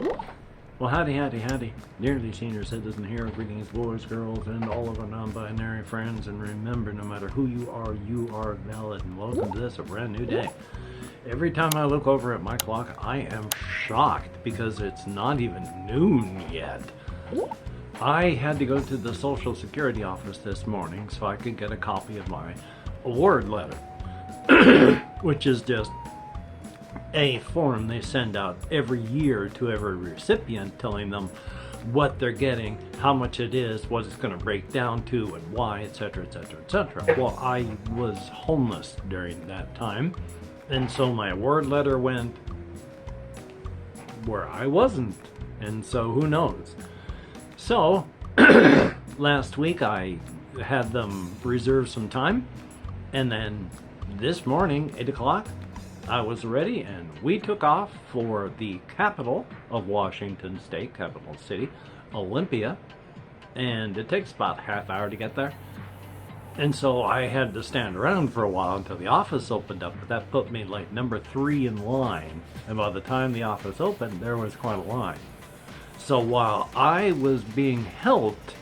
Well, howdy, howdy, howdy. Dearly senior citizen here, greetings boys, girls, and all of our non-binary friends. And remember, no matter who you are valid. And welcome to this, a brand new day. Every time I look over at my clock, I am shocked because it's not even noon yet. I had to go to the Social Security office this morning so I could get a copy of my award letter, which is just a form they send out every year to every recipient telling them what they're getting, how much it is, what it's going to break down to, and why, etc., etc., etc. Well, I was homeless during that time, and so my award letter went where I wasn't, and so who knows. So last week I had them reserve some time, and then this morning, 8 o'clock, I was ready, and we took off for the capital of Washington State, capital city, Olympia, and it takes about a half hour to get there. And so I had to stand around for a while until the office opened up, but that put me like number 3 in line, and by the time the office opened, there was quite a line. So while I was being helped,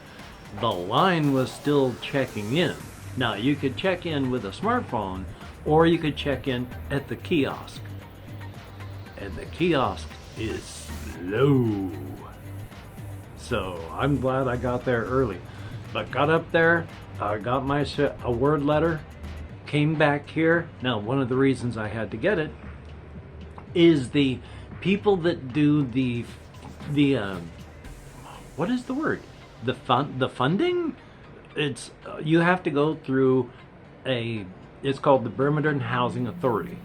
the line was still checking in. Now, you could check in with a smartphone, or you could check in at the kiosk. And the kiosk is slow. So I'm glad I got there early. But got up there, got my award letter, came back here. Now, one of the reasons I had to get it is the people that do the what is the word? The funding? It's you have to go through it's called the Demonetized Housing Authority,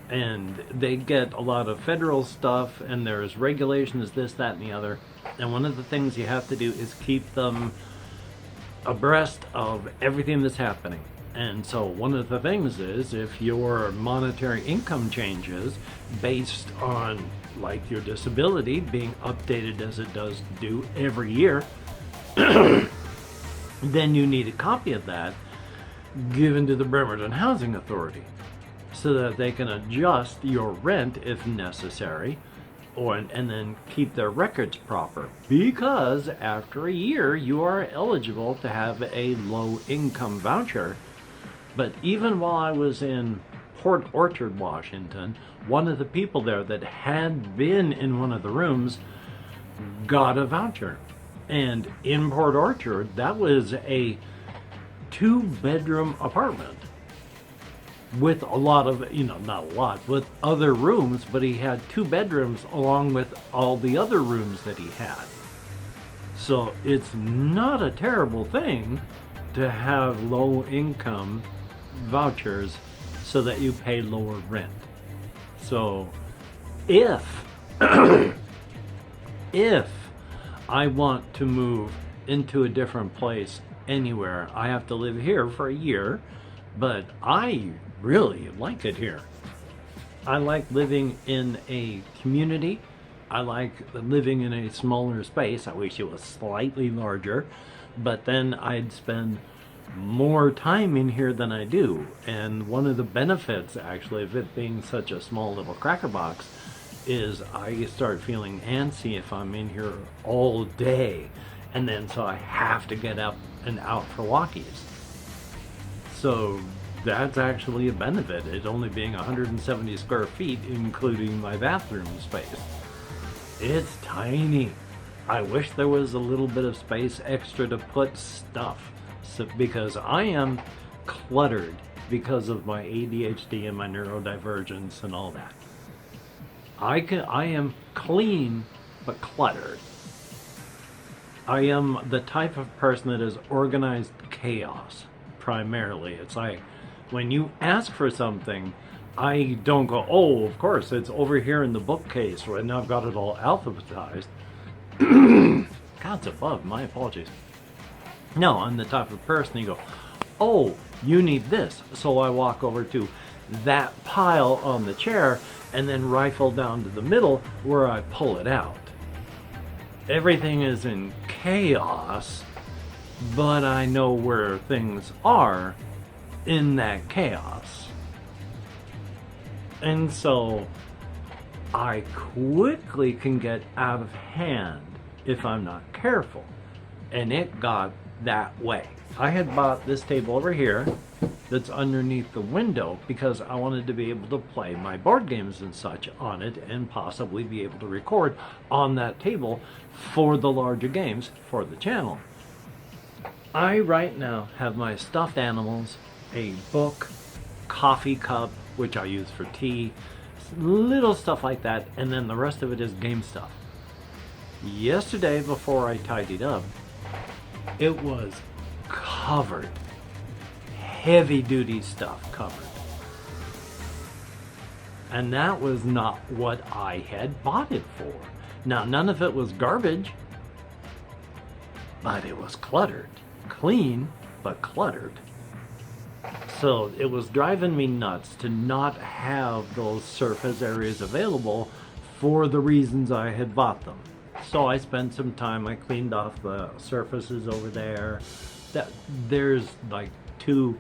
and they get a lot of federal stuff, and there's regulations, this, that, and the other. And one of the things you have to do is keep them abreast of everything that's happening. And so one of the things is, if your monetary income changes based on like your disability being updated as it does do every year, then you need a copy of that given to the Bremerton Housing Authority so that they can adjust your rent if necessary, and then keep their records proper, because after a year you are eligible to have a low income voucher. But even while I was in Port Orchard, Washington, one of the people there that had been in one of the rooms got a voucher. And in Port Orchard, that was a 2-bedroom apartment with a lot of, not a lot, with other rooms, but he had 2 bedrooms along with all the other rooms that he had. So it's not a terrible thing to have low income vouchers so that you pay lower rent. So if I want to move into a different place anywhere, I have to live here for a year, but I really like it here. I like living in a community. I like living in a smaller space. I wish it was slightly larger, but then I'd spend more time in here than I do. And one of the benefits, actually, of it being such a small little cracker box is I start feeling antsy if I'm in here all day. And then so I have to get up and out for walkies. So that's actually a benefit, it only being 170 square feet, including my bathroom space. It's tiny. I wish there was a little bit of space extra to put stuff, because I am cluttered because of my ADHD and my neurodivergence and all that. I am clean but cluttered. I am the type of person that is organized chaos, primarily. It's like, when you ask for something, I don't go, oh, of course, it's over here in the bookcase, and I've got it all alphabetized. God's above, my apologies. No, I'm the type of person you go, oh, you need this. So I walk over to that pile on the chair and then rifle down to the middle where I pull it out. Everything is in chaos, but I know where things are in that chaos. And so I quickly can get out of hand if I'm not careful. And it got that way. I had bought this table over here that's underneath the window because I wanted to be able to play my board games and such on it and possibly be able to record on that table for the larger games for the channel. I right now have my stuffed animals, a book, coffee cup, which I use for tea, little stuff like that, and then the rest of it is game stuff. Yesterday, before I tidied up, it was covered. Heavy duty stuff covered. And that was not what I had bought it for. Now, none of it was garbage, but it was cluttered. Clean, but cluttered. So it was driving me nuts to not have those surface areas available for the reasons I had bought them. So I spent some time, I cleaned off the surfaces over there. There's like two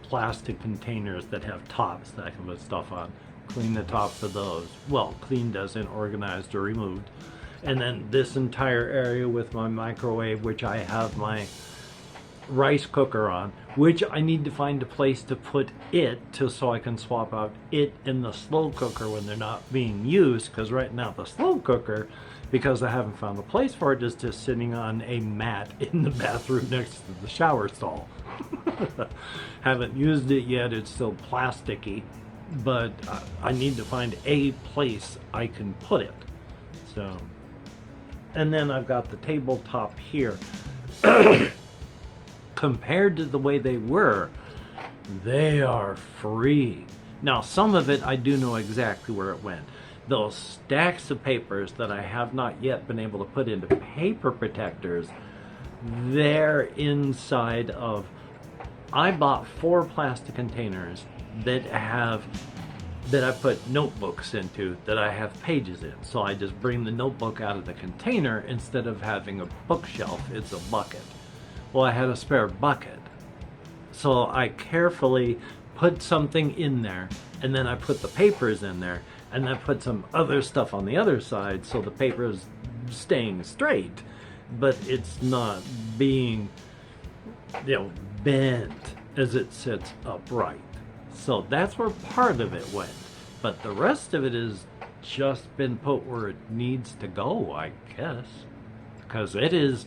plastic containers that have tops that I can put stuff on. Clean the tops of those. Well, cleaned as in organized or removed. And then this entire area with my microwave, which I have my rice cooker on, which I need to find a place to put it so I can swap out it and the slow cooker when they're not being used, because right now the slow cooker, because I haven't found a place for it, is just sitting on a mat in the bathroom next to the shower stall. Haven't used it yet, it's still plasticky, but I need to find a place I can put it. So, and then I've got the tabletop here. Compared to the way they were, they are free. Now, some of it I do know exactly where it went. Those stacks of papers that I have not yet been able to put into paper protectors, they're inside of... I bought 4 plastic containers that I put notebooks into, that I have pages in. So I just bring the notebook out of the container instead of having a bookshelf. It's a bucket. Well, I had a spare bucket, so I carefully put something in there, and then I put the papers in there, and I put some other stuff on the other side so the paper is staying straight, but it's not being, bent as it sits upright. So that's where part of it went, but the rest of it has just been put where it needs to go, I guess, because it is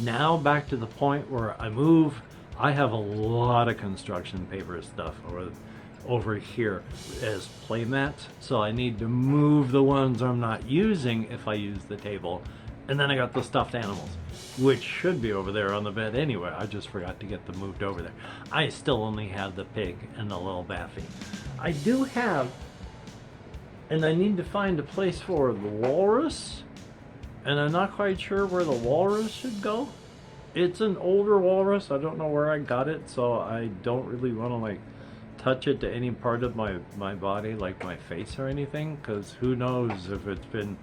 now back to the point where I have a lot of construction paper stuff over here as playmats, so I need to move the ones I'm not using if I use the table. And then I got the stuffed animals, which should be over there on the bed anyway. I just forgot to get them moved over there. I still only have the pig and the little Baffy. I do have, and I need to find a place for the walrus, and I'm not quite sure where the walrus should go. It's an older walrus. I don't know where I got it, so I don't really want to touch it to any part of my body, like my face or anything, because who knows if it's been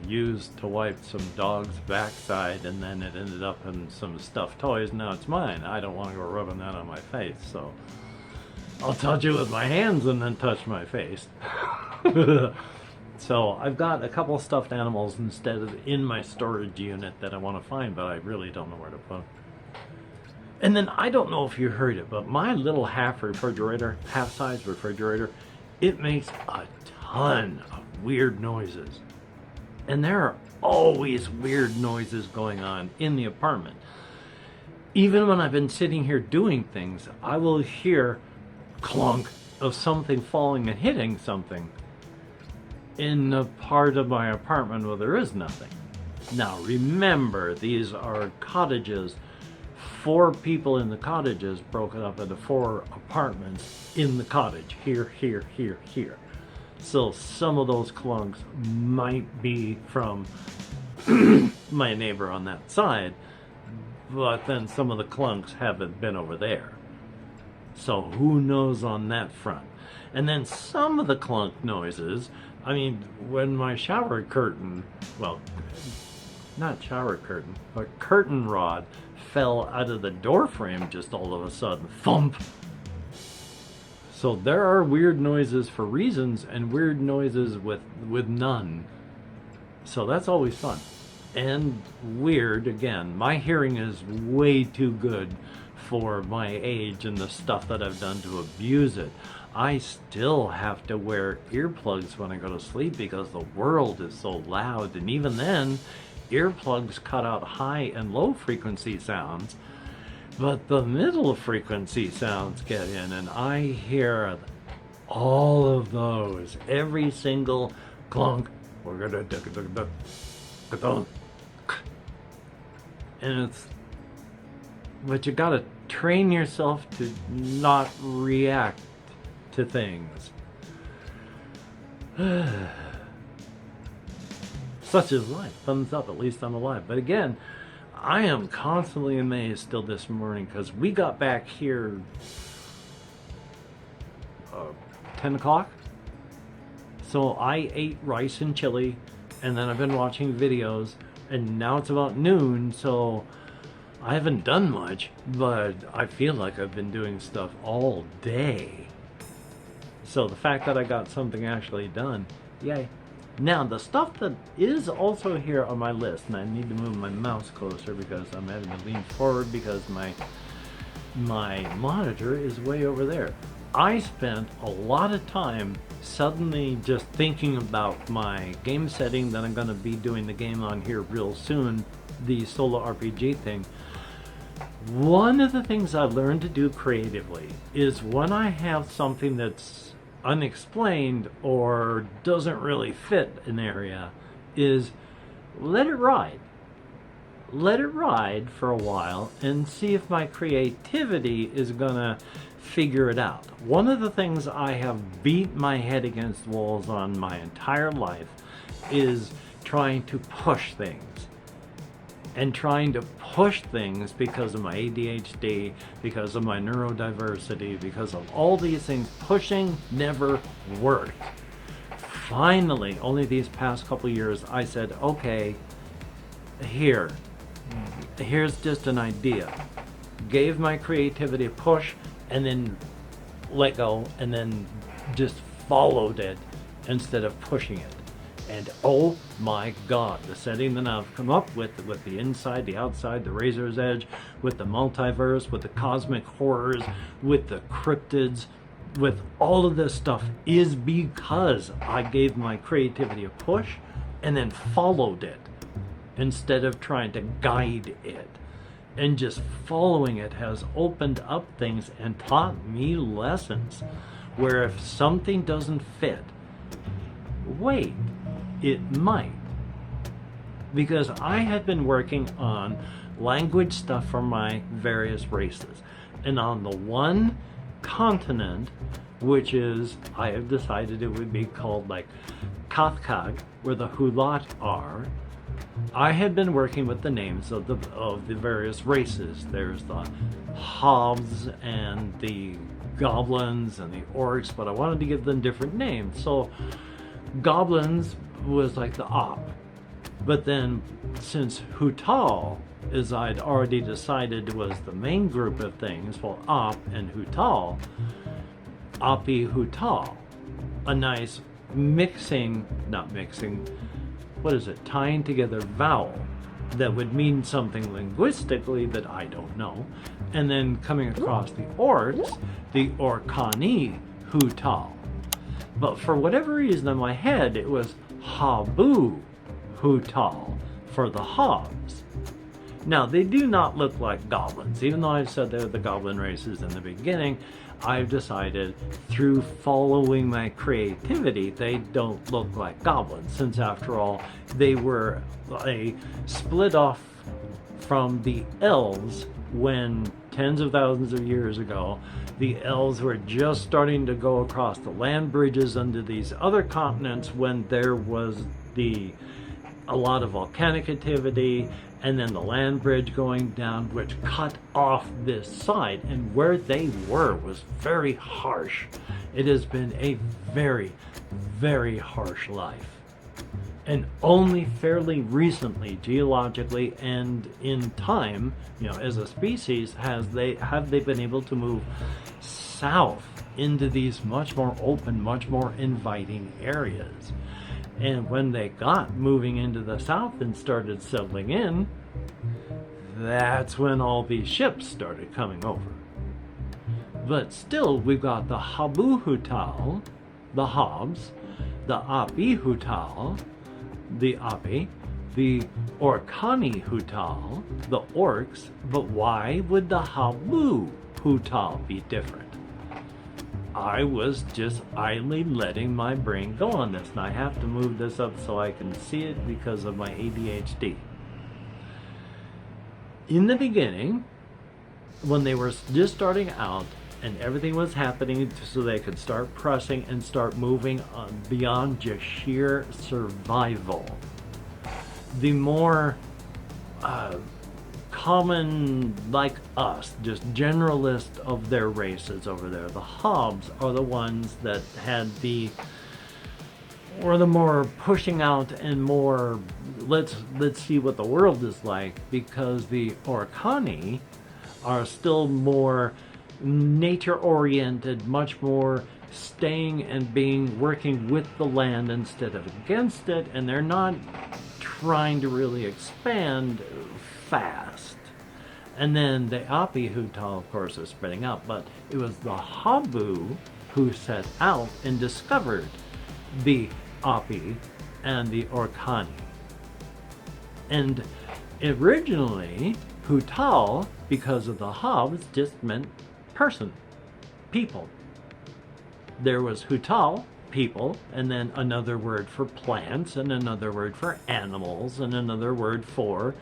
used to wipe some dog's backside and then it ended up in some stuffed toys. Now it's mine. I don't want to go rubbing that on my face, so I'll touch it with my hands and then touch my face. So I've got a couple stuffed animals instead of in my storage unit that I want to find, but I really don't know where to put them. And then I don't know if you heard it, but my little half-size refrigerator, it makes a ton of weird noises. And there are always weird noises going on in the apartment. Even when I've been sitting here doing things, I will hear clunk of something falling and hitting something in the part of my apartment where there is nothing. Now remember, these are cottages. 4 people in the cottages broken up into 4 apartments in the cottage. Here, here, here, here. So some of those clunks might be from my neighbor on that side, but then some of the clunks haven't been over there. So who knows on that front. And then some of the clunk noises, I mean, when my shower curtain, well, not shower curtain, but curtain rod fell out of the door frame just all of a sudden, thump. So there are weird noises for reasons and weird noises with none. So that's always fun. And weird, again, my hearing is way too good for my age and the stuff that I've done to abuse it. I still have to wear earplugs when I go to sleep because the world is so loud. And even then, earplugs cut out high and low frequency sounds, but the middle frequency sounds get in, and I hear all of those. Every single clunk. And it's, but you gotta train yourself to not react to things. Such is life. Thumbs up, at least I'm alive. But again, I am constantly amazed still this morning because we got back here 10 o'clock. So I ate rice and chili, and then I've been watching videos, and now it's about noon, so I haven't done much, but I feel like I've been doing stuff all day. So the fact that I got something actually done, yay. Now, the stuff that is also here on my list, and I need to move my mouse closer because I'm having to lean forward because my monitor is way over there. I spent a lot of time suddenly just thinking about my game setting that I'm going to be doing the game on here real soon, the solo RPG thing. One of the things I've learned to do creatively is when I have something that's unexplained or doesn't really fit an area, is let it ride. Let it ride for a while and see if my creativity is gonna figure it out. One of the things I have beat my head against walls on my entire life is trying to push things. And trying to push things because of my ADHD, because of my neurodiversity, because of all these things, pushing never worked. Finally, only these past couple years, I said, okay, here's just an idea. Gave my creativity a push, and then let go, and then just followed it instead of pushing it. And oh my God, the setting that I've come up with the inside, the outside, the razor's edge, with the multiverse, with the cosmic horrors, with the cryptids, with all of this stuff is because I gave my creativity a push and then followed it instead of trying to guide it. And just following it has opened up things and taught me lessons where if something doesn't fit, wait. It might. Because I had been working on language stuff for my various races. And on the one continent, which is, I have decided it would be called like Kathkag, where the Hulat are, I had been working with the names of the various races. There's the Hobbs and the Goblins and the Orcs, but I wanted to give them different names. So Goblins was like the Op. But then since Hutal, as I'd already decided was the main group of things, well, Op and Hutal, Oppie Hutal, a nice tying together vowel that would mean something linguistically that I don't know. And then coming across the Orcs, the Orkani Hutal. But for whatever reason in my head, it was Habu Hutal for the Hobbs. Now, they do not look like goblins. Even though I said they're the goblin races in the beginning, I've decided through following my creativity, they don't look like goblins, since after all, they were a split off from the elves when tens of thousands of years ago, the elves were just starting to go across the land bridges under these other continents when there was a lot of volcanic activity, and then the land bridge going down, which cut off this side, and where they were was very harsh. It has been a very, very harsh life. And only fairly recently, geologically and in time, as a species, have they been able to move south into these much more open, much more inviting areas. And when they got moving into the south and started settling in, that's when all these ships started coming over. But still, we've got the Habu Hutal, the Hobbs, the Api Hutal, the Api, the Orkani Hutal, the Orcs. But why would the Habu Hutal be different? I was just idly letting my brain go on this, and I have to move this up so I can see it because of my ADHD. In the beginning, when they were just starting out and everything was happening so they could start pressing and start moving on beyond just sheer survival, the more common, like us, just generalist of their races over there, the Hobbs are the ones that had the more pushing out and more let's see what the world is like, because the Orkani are still more nature oriented, much more staying and working with the land instead of against it, and they're not trying to really expand fast. And then the Api Hutal, of course, is spreading out, but it was the Habu who set out and discovered the Api and the Orkani. And originally, Hutal, because of the Hobbs, just meant person, people. There was Hutal, people, and then another word for plants, and another word for animals, and another word for,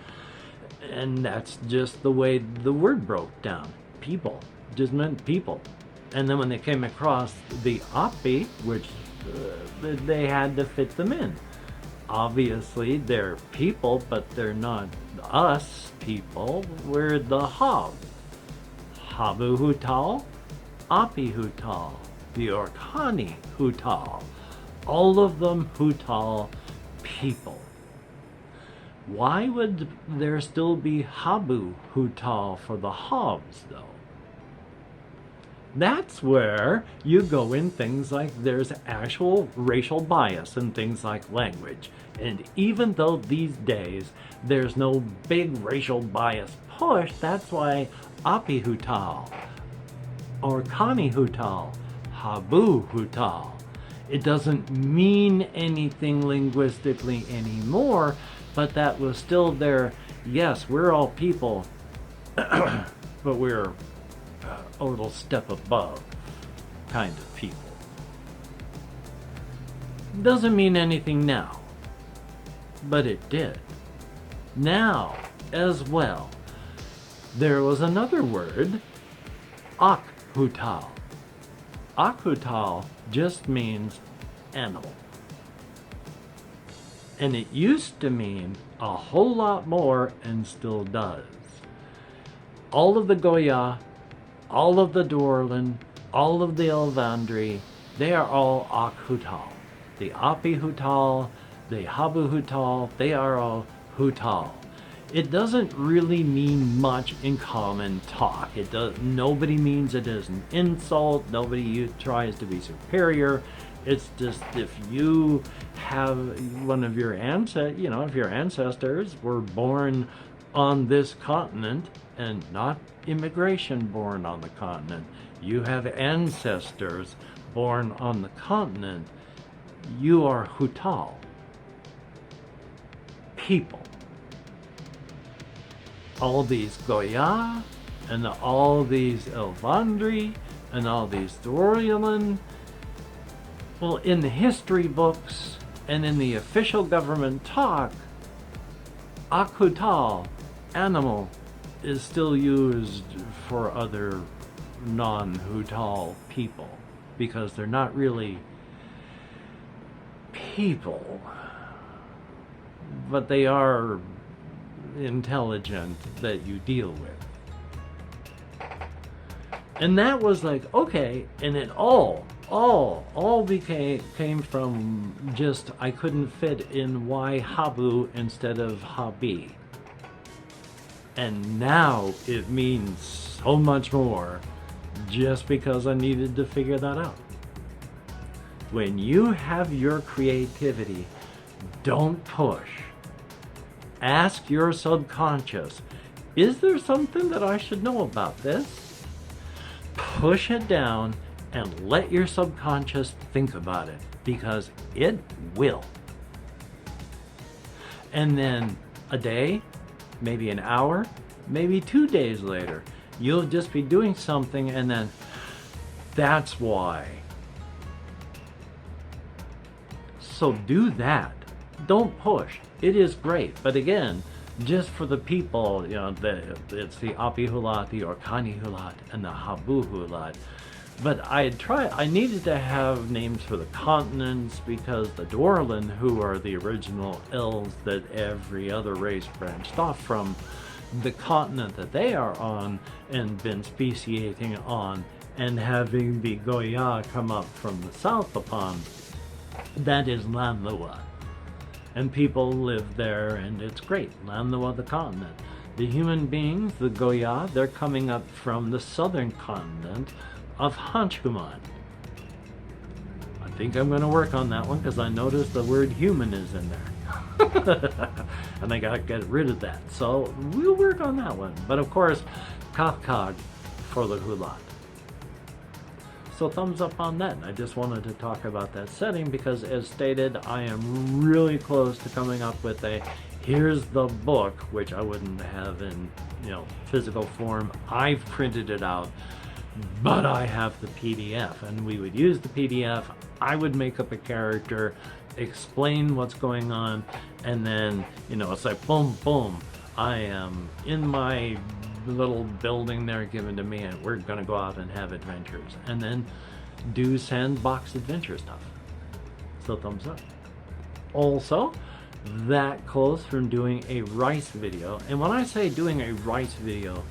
and that's just the way the word broke down. People just meant people. And then when they came across the Api, which they had to fit them in. Obviously, they're people, but they're not us people. We're the Hob. Habu Hutal, Api Hutal, the Orkani Hutal. All of them Hutal people. Why would there still be Habu Hutal for the Hobbs, though? That's where you go in things like there's actual racial bias in things like language. And even though these days there's no big racial bias push, that's why Api Hutal, Orkani Hutal, Habu Hutal. It doesn't mean anything linguistically anymore, but that was still there. Yes, we're all people, but we're a little step above kind of people. Doesn't mean anything now, but it did. Now, as well, there was another word, Akhutal. Akhutal just means animal. And it used to mean a whole lot more, and still does. All of the Goya, all of the Dwarlin, all of the Elvandri, they are all Akhutal. The Api Hutal, the Habu Hutal, they are all Hutal. It doesn't really mean much in common talk. Nobody means it as an insult. Nobody tries to be superior. It's just if you have one of your if your ancestors were born on this continent and not immigration born on the continent, you have ancestors born on the continent, you are Hutal. People. All these Goya, and all these Elvandri, and all these Dorian. Well, in the history books and in the official government talk, Akhutal, animal, is still used for other non-Hutal people because they're not really people, but they are intelligent that you deal with. And that was like, okay, and it all came from just I couldn't fit in why Habu instead of Habi. And now it means so much more just because I needed to figure that out. When you have your creativity, don't push. Ask your subconscious, is there something that I should know about this? Push it down and let your subconscious think about it, because it will. And then a day, maybe an hour, maybe 2 days later, you'll just be doing something, and then that's why. So do that. Don't push. It is great. But again, just for the people, it's the Apihulat, the Orkanihulat, and the Habuhulat. But I needed to have names for the continents, because the Dwarlin, who are the original elves that every other race branched off from, the continent that they are on and been speciating on, and having the Goya come up from the south upon, that is Lanlua. And people live there, and it's great. Lanlua, the continent. The human beings, the Goya, they're coming up from the southern continent of Hanchuman. I think I'm going to work on that one, because I noticed the word human is in there. And I got to get rid of that. So we'll work on that one. But of course, Kafkag for the Hulat. So thumbs up on that. I just wanted to talk about that setting, because as stated, I am really close to coming up with here's the book, which I wouldn't have in physical form. I've printed it out, but I have the PDF, and we would use the PDF. I would make up a character, explain what's going on, and then it's like boom boom, I am in my little building there given to me, and we're gonna go out and have adventures, and then do sandbox adventure stuff. So thumbs up. Also, that close from doing a rice video, and when I say doing a rice video,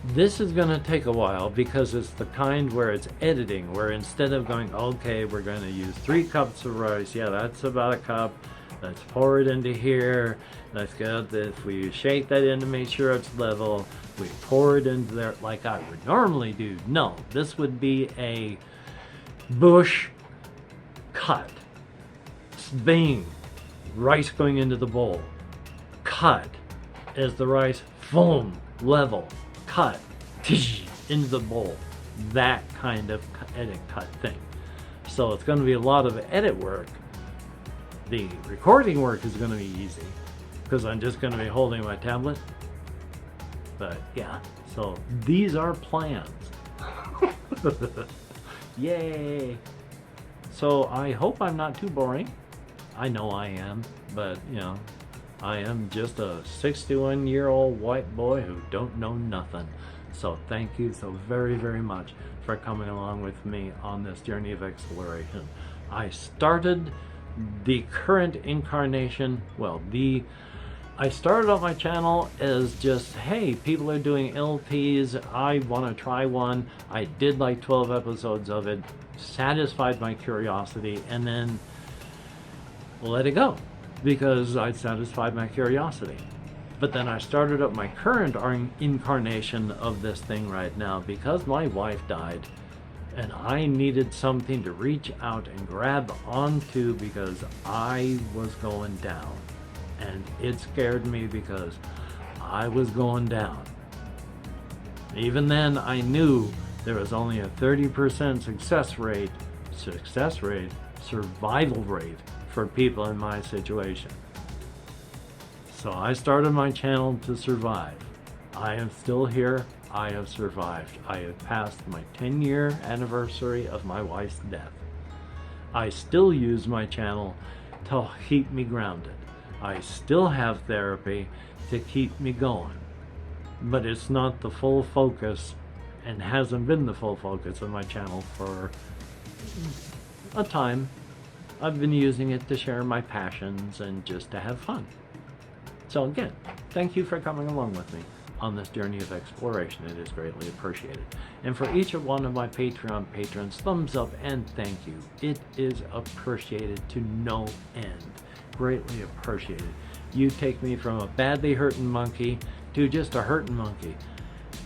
this is going to take a while, because it's the kind where it's editing, where instead of going, okay, we're going to use 3 cups of rice, yeah, that's about a cup, let's pour it into here, let's get this, we shake that in to make sure it's level, we pour it into there like I would normally do. No, this would be a bush cut, bing, rice going into the bowl, cut as the rice, boom, level, cut, into the bowl, that kind of edit cut thing. So it's going to be a lot of edit work. The recording work is going to be easy, because I'm just going to be holding my tablet. But yeah, so these are plans. Yay! So I hope I'm not too boring. I know I am, but I am just a 61-year-old white boy who don't know nothing. So thank you so very, very much for coming along with me on this journey of exploration. I started the current incarnation, I started on my channel as just, hey, people are doing LPs, I want to try one. I did like 12 episodes of it, satisfied my curiosity, and then let it go, because I'd satisfied my curiosity. But then I started up my current incarnation of this thing right now, because my wife died, and I needed something to reach out and grab onto, because I was going down. And it scared me, because I was going down. Even then, I knew there was only a 30% survival rate for people in my situation. So I started my channel to survive. I am still here. I have survived. I have passed my 10-year anniversary of my wife's death. I still use my channel to keep me grounded. I still have therapy to keep me going. But it's not the full focus, and hasn't been the full focus of my channel for a time. I've been using it to share my passions and just to have fun. So again, thank you for coming along with me on this journey of exploration. It is greatly appreciated. And for each one of my Patreon patrons, thumbs up and thank you. It is appreciated to no end. Greatly appreciated. You take me from a badly hurting monkey to just a hurting monkey.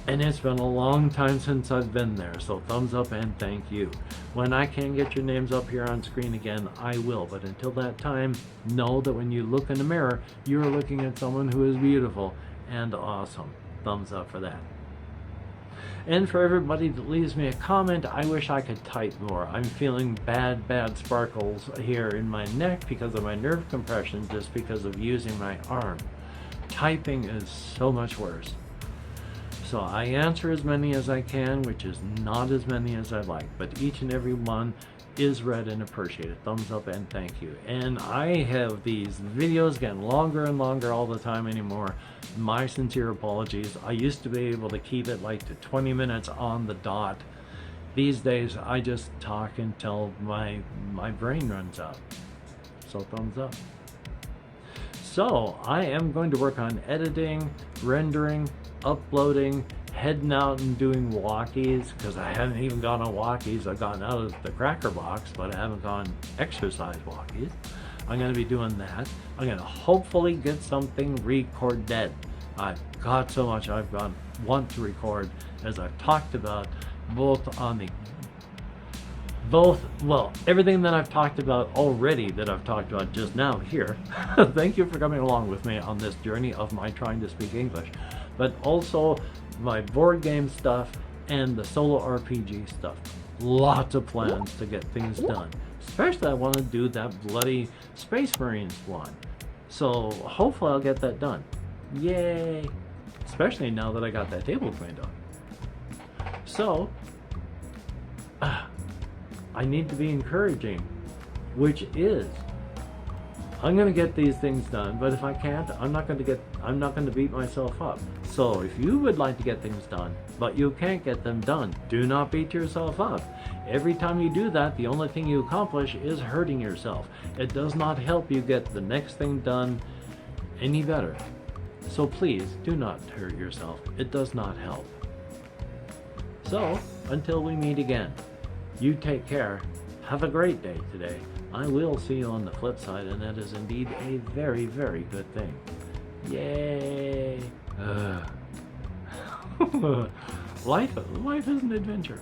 And it's been a long time since I've been there, so thumbs up and thank you. When I can get your names up here on screen again, I will. But until that time, know that when you look in the mirror, you're looking at someone who is beautiful and awesome. Thumbs up for that. And for everybody that leaves me a comment, I wish I could type more. I'm feeling bad sparkles here in my neck because of my nerve compression, just because of using my arm. Typing is so much worse. So I answer as many as I can, which is not as many as I'd like, but each and every one is read and appreciated. Thumbs up and thank you. And I have these videos getting longer and longer all the time anymore. My sincere apologies. I used to be able to keep it like to 20 minutes on the dot. These days I just talk until my brain runs out. So thumbs up. So I am going to work on editing, rendering, uploading, heading out and doing walkies, because I haven't even gone on walkies. I've gotten out of the cracker box, but I haven't gone exercise walkies. I'm going to be doing that. I'm going to hopefully get something recorded. I've got so much want to record, as I've talked about, everything that I've talked about already, that I've talked about just now here. Thank you for coming along with me on this journey of my trying to speak English. But also my board game stuff and the solo RPG stuff. Lots of plans to get things done. Especially I want to do that bloody Space Marines one. So hopefully I'll get that done. Yay! Especially now that I got that table cleaned up. So, I need to be encouraging, which is, I'm going to get these things done, but if I can't, I'm not going to beat myself up. So if you would like to get things done, but you can't get them done, do not beat yourself up. Every time you do that, the only thing you accomplish is hurting yourself. It does not help you get the next thing done any better. So please, do not hurt yourself. It does not help. So, until we meet again, you take care. Have a great day today. I will see you on the flip side, and that is indeed a very, very good thing. Yay! Life is an adventure.